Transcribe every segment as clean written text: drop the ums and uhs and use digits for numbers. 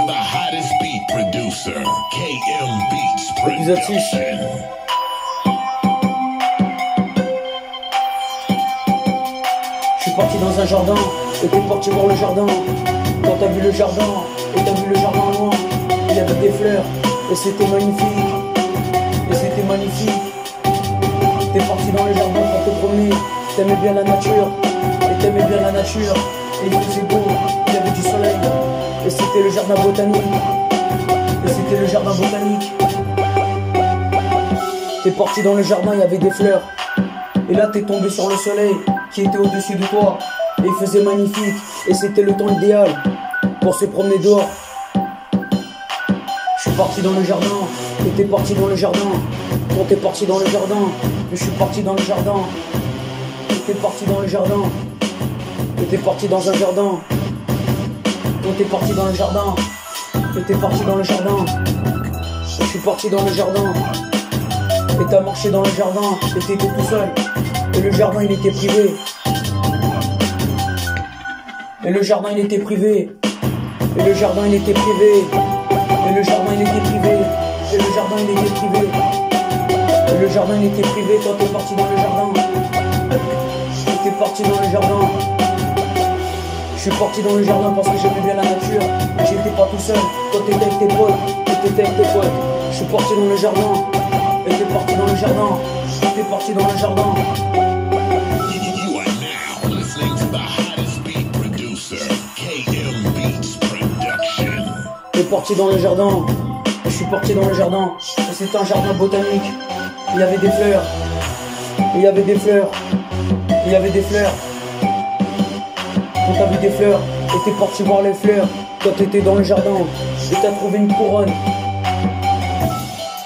to the hottest beat producer, KM Beats Épisode 6. Production. Je suis parti dans un jardin, et t'es parti voir le jardin. Quand t'as vu le jardin, et t'as vu le jardin loin, il y avait des fleurs, et c'était magnifique. Et c'était magnifique. T'es parti dans le jardin pour te promener. T'aimais bien la nature, et t'aimais bien la nature. Et il faisait beau, il y avait du soleil. Et c'était le jardin botanique. Et c'était le jardin botanique. T'es parti dans le jardin, il y avait des fleurs. Et là t'es tombé sur le soleil qui était au-dessus de toi. Et il faisait magnifique. Et c'était le temps idéal pour se promener dehors. Je suis parti dans le jardin. Et t'es parti dans le jardin. Quand t'es parti dans le jardin, je suis parti dans le jardin. Et t'es parti dans le jardin. Et t'es parti dans un jardin. Quand t'es parti dans le jardin. Et t'es parti dans le jardin. Je suis parti dans le jardin. Et t'as marché dans le jardin. Et t'étais tout seul. Et le jardin il était privé. Et le jardin il était privé. Et le jardin il était privé. Et le jardin il était privé. Et le jardin il était privé. Et le jardin il était privé quand t'es parti dans le jardin. Et t'es parti dans le jardin. Je suis parti dans le jardin parce que j'aimais bien la nature. J'étais pas tout seul. Toi t'étais avec tes potes. Et t'étais avec tes potes. Je suis parti dans le jardin. Et t'es parti dans le jardin. Et t'es parti dans le jardin. You are now listening to the hottest beat producer, KM Beats Production. T'es parti dans le jardin. Et je suis parti dans le jardin. Et c'était un jardin botanique. Il y avait des fleurs. Et il y avait des fleurs. Et il y avait des fleurs. Quand t'as vu des fleurs, et t'es parti voir les fleurs. Quand t'étais dans le jardin, et t'as trouvé une couronne.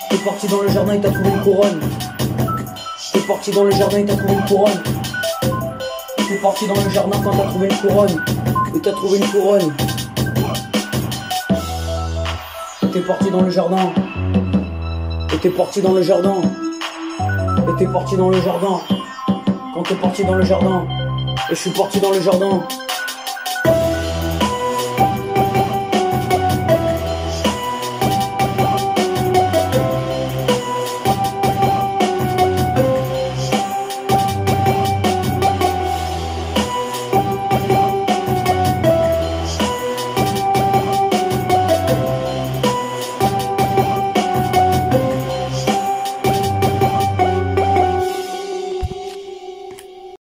T'es parti dans le jardin et t'as trouvé une couronne. T'es parti dans le jardin et t'as trouvé une couronne. T'es parti dans le jardin quand t'as trouvé une couronne. Et t'as trouvé une couronne. T'es parti dans le jardin. Et t'es parti dans le jardin. Et t'es parti dans le jardin. Quand t'es parti dans le jardin. Et je suis parti dans le jardin.